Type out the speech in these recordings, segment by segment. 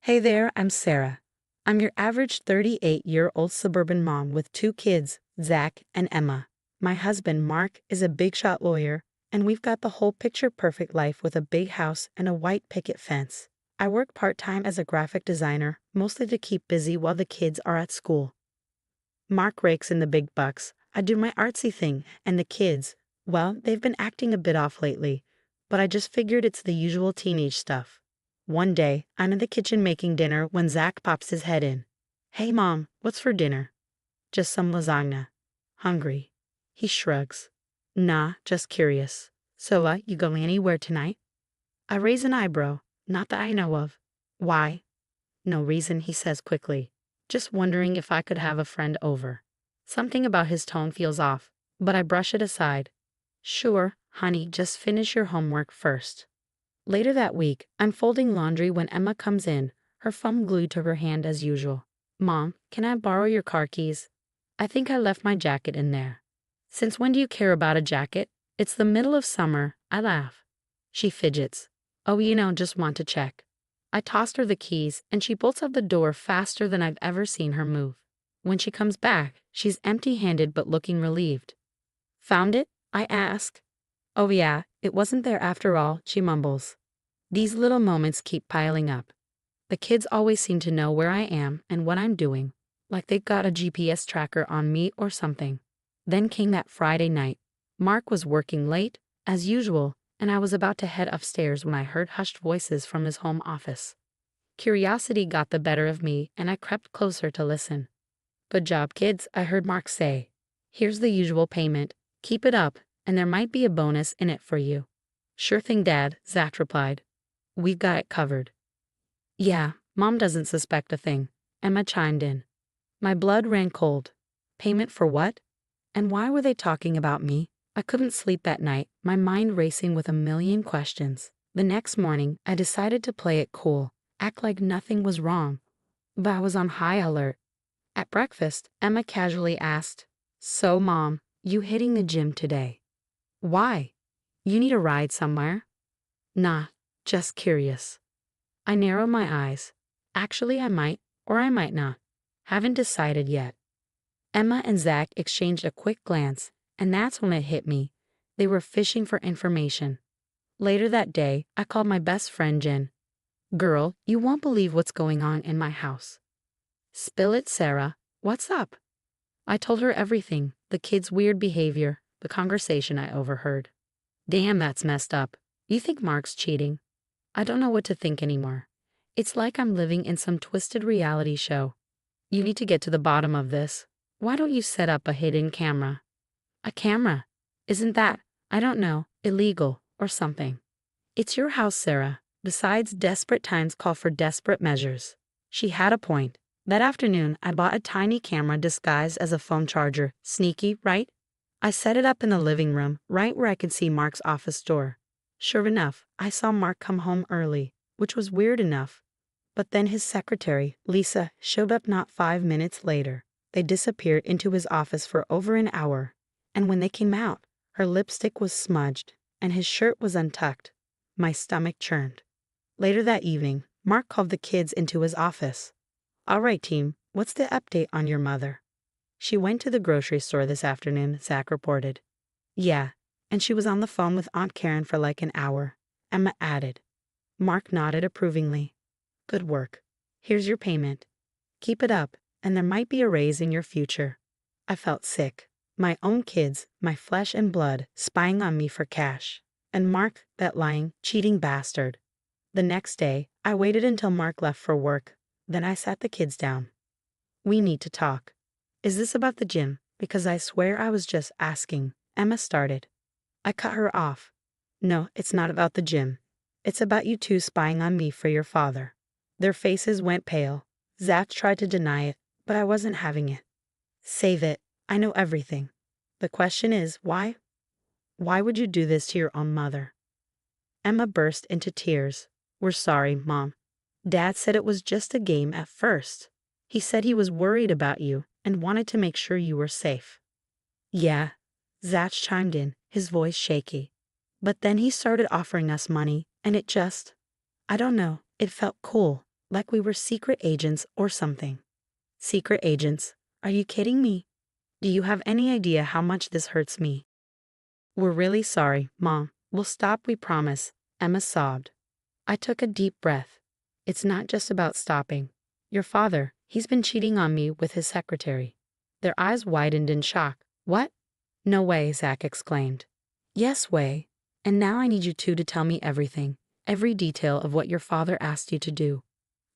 Hey there, I'm Sarah. I'm your average 38-year-old suburban mom with two kids, Zach and Emma. My husband, Mark, is a big shot lawyer, and we've got the whole picture perfect life with a big house and a white picket fence. I work part-time as a graphic designer, mostly to keep busy while the kids are at school. Mark rakes in the big bucks. I do my artsy thing, and the kids, well, they've been acting a bit off lately, but I just figured it's the usual teenage stuff. One day, I'm in the kitchen making dinner when Zach pops his head in. Hey Mom, what's for dinner? Just some lasagna. Hungry. He shrugs. Nah, just curious. So, you going anywhere tonight? I raise an eyebrow. Not that I know of. Why? No reason, he says quickly. Just wondering if I could have a friend over. Something about his tone feels off, but I brush it aside. Sure, honey, just finish your homework first. Later that week, I'm folding laundry when Emma comes in, her thumb glued to her hand as usual. Mom, can I borrow your car keys? I think I left my jacket in there. Since when do you care about a jacket? It's the middle of summer, I laugh. She fidgets. Oh, just want to check. I tossed her the keys, and she bolts out the door faster than I've ever seen her move. When she comes back, she's empty-handed but looking relieved. Found it? I ask. Oh yeah, it wasn't there after all, she mumbles. These little moments keep piling up. The kids always seem to know where I am and what I'm doing, like they've got a GPS tracker on me or something. Then came that Friday night. Mark was working late, as usual, and I was about to head upstairs when I heard hushed voices from his home office. Curiosity got the better of me, and I crept closer to listen. Good job, kids, I heard Mark say. Here's the usual payment. Keep it up, and there might be a bonus in it for you. Sure thing, Dad, Zach replied. We've got it covered. Yeah, Mom doesn't suspect a thing, Emma chimed in. My blood ran cold. Payment for what? And why were they talking about me? I couldn't sleep that night, my mind racing with a million questions. The next morning, I decided to play it cool, act like nothing was wrong. But I was on high alert. At breakfast, Emma casually asked, So, Mom, you hitting the gym today? Why? You need a ride somewhere? Nah, just curious. I narrow my eyes. Actually, I might, or I might not. Haven't decided yet. Emma and Zach exchanged a quick glance, and that's when it hit me. They were fishing for information. Later that day, I called my best friend Jen. Girl, you won't believe what's going on in my house. Spill it, Sarah. What's up? I told her everything, the kids' weird behavior, the conversation I overheard. Damn, that's messed up. You think Mark's cheating? I don't know what to think anymore. It's like I'm living in some twisted reality show. You need to get to the bottom of this. Why don't you set up a hidden camera? A camera? Isn't that, I don't know, illegal or something? It's your house, Sarah. Besides, desperate times call for desperate measures. She had a point. That afternoon, I bought a tiny camera disguised as a phone charger. Sneaky, right? I set it up in the living room, right where I could see Mark's office door. Sure enough, I saw Mark come home early, which was weird enough. But then his secretary, Lisa, showed up not 5 minutes later. They disappeared into his office for over an hour, and when they came out, her lipstick was smudged, and his shirt was untucked. My stomach churned. Later that evening, Mark called the kids into his office. All right, team, what's the update on your mother? She went to the grocery store this afternoon, Zach reported. Yeah, and she was on the phone with Aunt Karen for like an hour, Emma added. Mark nodded approvingly. Good work. Here's your payment. Keep it up, and there might be a raise in your future. I felt sick. My own kids, my flesh and blood, spying on me for cash. And Mark, that lying, cheating bastard. The next day, I waited until Mark left for work. Then I sat the kids down. We need to talk. Is this about the gym? Because I swear I was just asking. Emma started. I cut her off. No, it's not about the gym. It's about you two spying on me for your father. Their faces went pale. Zach tried to deny it, but I wasn't having it. Save it. I know everything. The question is, why? Why would you do this to your own mother? Emma burst into tears. We're sorry, Mom. Dad said it was just a game at first. He said he was worried about you and wanted to make sure you were safe. Yeah, Zach chimed in, his voice shaky. But then he started offering us money, and it just, I don't know, it felt cool. like we were secret agents or something. Secret agents? Are you kidding me? Do you have any idea how much this hurts me? We're really sorry, Mom. We'll stop, we promise, Emma sobbed. I took a deep breath. It's not just about stopping. Your father, he's been cheating on me with his secretary. Their eyes widened in shock. What? No way, Zach exclaimed. Yes way. And now I need you two to tell me everything, every detail of what your father asked you to do.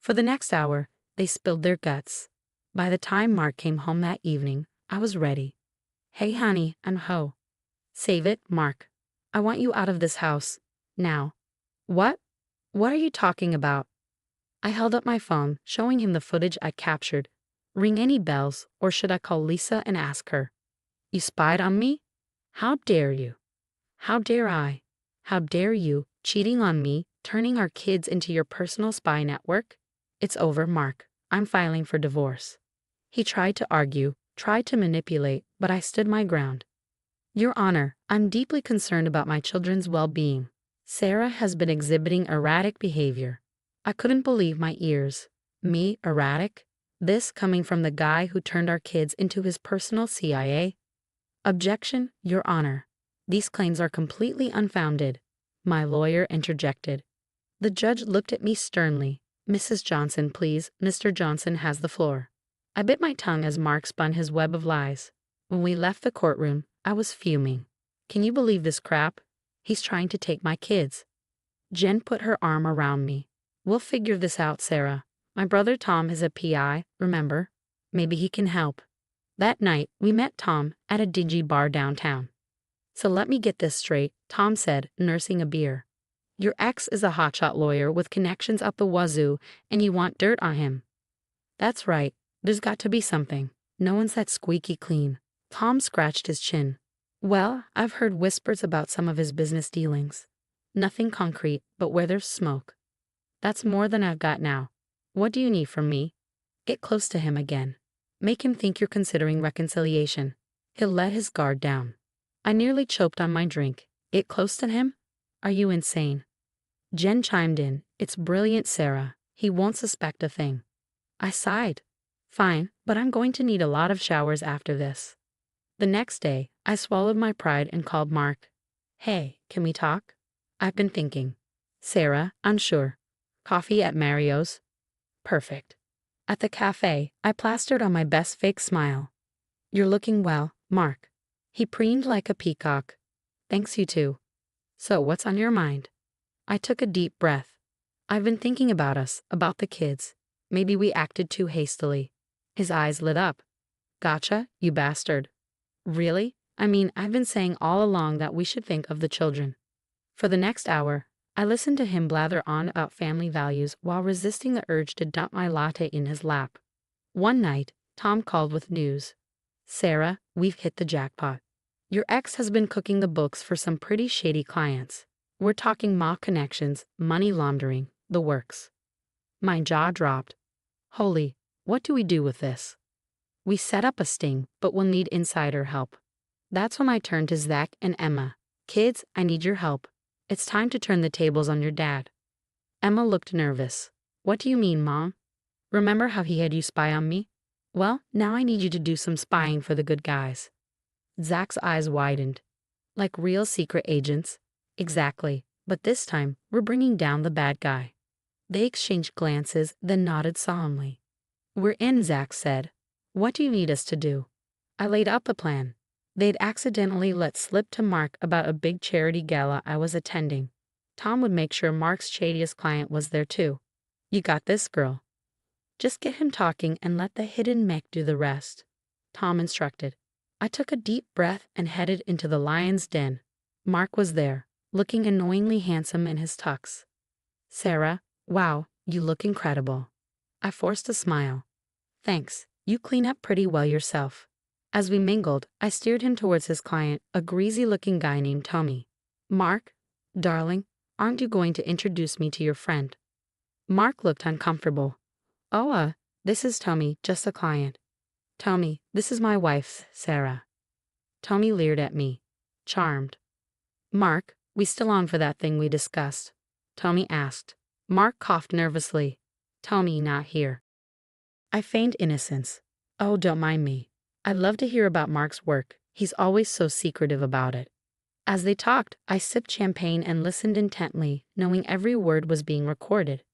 For the next hour, they spilled their guts. By the time Mark came home that evening, I was ready. Hey honey, and ho. Save it, Mark. I want you out of this house. Now. What? What are you talking about? I held up my phone, showing him the footage I captured. Ring any bells, or should I call Lisa and ask her? You spied on me? How dare you? How dare I? How dare you, cheating on me, turning our kids into your personal spy network? It's over, Mark. I'm filing for divorce. He tried to argue, tried to manipulate, but I stood my ground. Your Honor, I'm deeply concerned about my children's well-being. Sarah has been exhibiting erratic behavior. I couldn't believe my ears. Me, erratic? This coming from the guy who turned our kids into his personal CIA? Objection, Your Honor. These claims are completely unfounded. My lawyer interjected. The judge looked at me sternly. Mrs. Johnson, please. Mr. Johnson has the floor. I bit my tongue as Mark spun his web of lies. When we left the courtroom, I was fuming. Can you believe this crap? He's trying to take my kids. Jen put her arm around me. We'll figure this out, Sarah. My brother Tom is a PI, remember? Maybe he can help. That night, we met Tom at a dingy bar downtown. So let me get this straight, Tom said, nursing a beer. Your ex is a hotshot lawyer with connections up the wazoo, and you want dirt on him. That's right. There's got to be something. No one's that squeaky clean. Tom scratched his chin. Well, I've heard whispers about some of his business dealings. Nothing concrete, but where there's smoke. That's more than I've got now. What do you need from me? Get close to him again. Make him think you're considering reconciliation. He'll let his guard down. I nearly choked on my drink. Get close to him? Are you insane? Jen chimed in. It's brilliant, Sarah. He won't suspect a thing. I sighed. Fine, but I'm going to need a lot of showers after this. The next day, I swallowed my pride and called Mark. Hey, can we talk? I've been thinking. Sarah, unsure. Coffee at Mario's? Perfect. At the cafe, I plastered on my best fake smile. You're looking well, Mark. He preened like a peacock. Thanks, you too. So what's on your mind? I took a deep breath. I've been thinking about us, about the kids. Maybe we acted too hastily. His eyes lit up. Gotcha, you bastard. Really? I mean, I've been saying all along that we should think of the children. For the next hour, I listened to him blather on about family values while resisting the urge to dump my latte in his lap. One night, Tom called with news. Sarah, we've hit the jackpot. Your ex has been cooking the books for some pretty shady clients. We're talking mock connections, money laundering, the works. My jaw dropped. Holy, what do we do with this? We set up a sting, but we'll need insider help. That's when I turned to Zach and Emma. Kids, I need your help. It's time to turn the tables on your dad. Emma looked nervous. What do you mean, Mom? Remember how he had you spy on me? Well, now I need you to do some spying for the good guys. Zach's eyes widened. Like real secret agents? Exactly, but this time we're bringing down the bad guy. They exchanged glances, then nodded solemnly. We're in, Zach said. What do you need us to do? I laid out the plan. They'd accidentally let slip to Mark about a big charity gala I was attending. Tom would make sure Mark's shadiest client was there too. You got this, girl. Just get him talking and let the hidden mech do the rest, Tom instructed. I took a deep breath and headed into the lion's den. Mark was there, looking annoyingly handsome in his tux. Sarah, wow, you look incredible. I forced a smile. Thanks, you clean up pretty well yourself. As we mingled, I steered him towards his client, a greasy-looking guy named Tommy. Mark, darling, aren't you going to introduce me to your friend? Mark looked uncomfortable. Oh, this is Tommy, just a client. Tommy, this is my wife, Sarah. Tommy leered at me, charmed. Mark, we still on for that thing we discussed? Tommy asked. Mark coughed nervously. Tony not here. I feigned innocence. Oh, don't mind me. I'd love to hear about Mark's work. He's always so secretive about it. As they talked, I sipped champagne and listened intently, knowing every word was being recorded.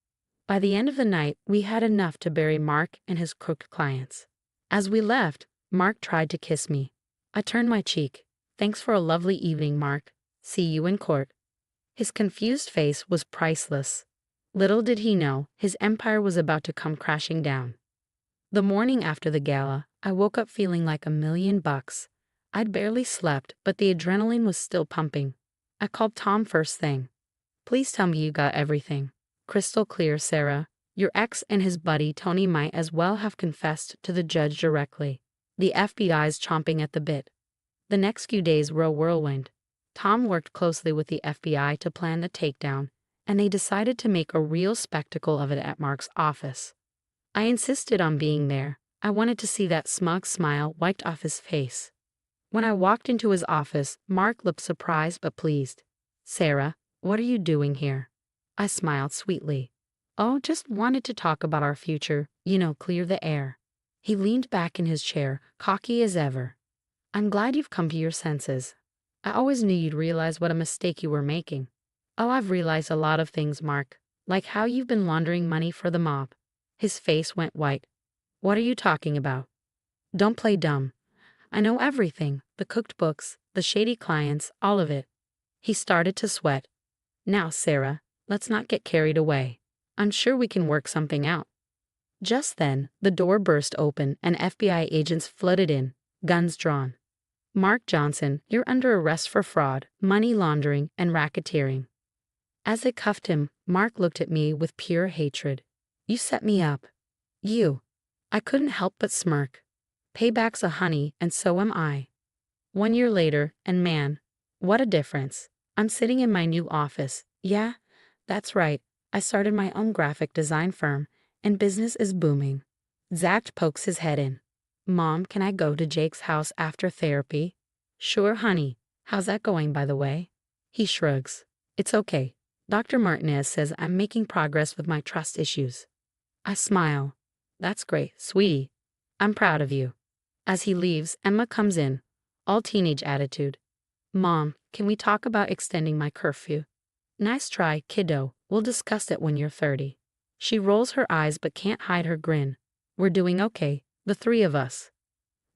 By the end of the night, we had enough to bury Mark and his crooked clients. As we left, Mark tried to kiss me. I turned my cheek. Thanks for a lovely evening, Mark. See you in court. His confused face was priceless. Little did he know, his empire was about to come crashing down. The morning after the gala, I woke up feeling like $1,000,000. I'd barely slept, but the adrenaline was still pumping. I called Tom first thing. Please tell me you got everything. Crystal clear, Sarah. Your ex and his buddy Tony might as well have confessed to the judge directly. The FBI's chomping at the bit. The next few days were a whirlwind. Tom worked closely with the FBI to plan the takedown, and they decided to make a real spectacle of it at Mark's office. I insisted on being there. I wanted to see that smug smile wiped off his face. When I walked into his office, Mark looked surprised but pleased. Sarah, what are you doing here? I smiled sweetly. Oh, just wanted to talk about our future, clear the air. He leaned back in his chair, cocky as ever. I'm glad you've come to your senses. I always knew you'd realize what a mistake you were making. Oh, I've realized a lot of things, Mark, like how you've been laundering money for the mob. His face went white. What are you talking about? Don't play dumb. I know everything, the cooked books, the shady clients, all of it. He started to sweat. Now, Sarah, let's not get carried away. I'm sure we can work something out. Just then, the door burst open and FBI agents flooded in, guns drawn. Mark Johnson, you're under arrest for fraud, money laundering, and racketeering. As they cuffed him, Mark looked at me with pure hatred. You set me up. You. I couldn't help but smirk. Payback's a honey, and so am I. 1 year later, and man, what a difference. I'm sitting in my new office. Yeah, that's right. I started my own graphic design firm, and business is booming. Zach pokes his head in. Mom, can I go to Jake's house after therapy? Sure, honey. How's that going, by the way? He shrugs. It's okay. Dr. Martinez says I'm making progress with my trust issues. I smile. That's great, sweetie. I'm proud of you. As he leaves, Emma comes in, all teenage attitude. Mom, can we talk about extending my curfew? Nice try, kiddo. We'll discuss it when you're 30. She rolls her eyes but can't hide her grin. We're doing okay, the three of us.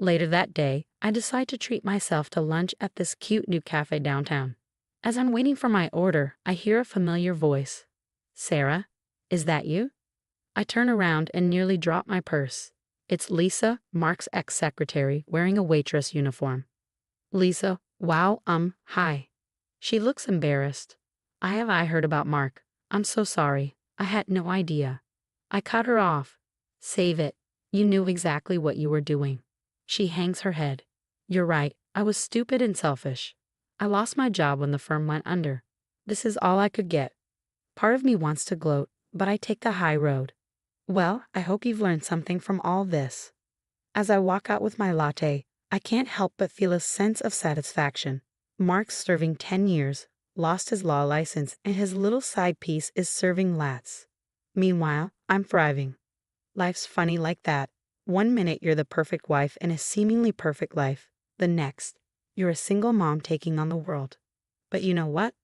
Later that day, I decide to treat myself to lunch at this cute new cafe downtown. As I'm waiting for my order, I hear a familiar voice. Sarah, is that you? I turn around and nearly drop my purse. It's Lisa, Mark's ex-secretary, wearing a waitress uniform. Lisa, wow, hi. She looks embarrassed. I heard about Mark. I'm so sorry. I had no idea. I cut her off. Save it. You knew exactly what you were doing. She hangs her head. You're right. I was stupid and selfish. I lost my job when the firm went under. This is all I could get. Part of me wants to gloat, but I take the high road. Well, I hope you've learned something from all this. As I walk out with my latte, I can't help but feel a sense of satisfaction. Mark's serving 10 years, lost his law license, and his little side piece is serving lats. Meanwhile, I'm thriving. Life's funny like that. 1 minute you're the perfect wife in a seemingly perfect life. The next, you're a single mom taking on the world. But you know what?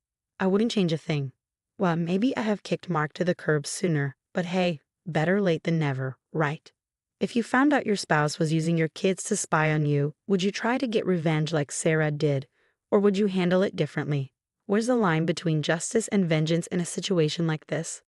I wouldn't change a thing. Well, maybe I have kicked Mark to the curb sooner, but hey, better late than never, right? If you found out your spouse was using your kids to spy on you, would you try to get revenge like Sarah did, or would you handle it differently? Where's the line between justice and vengeance in a situation like this?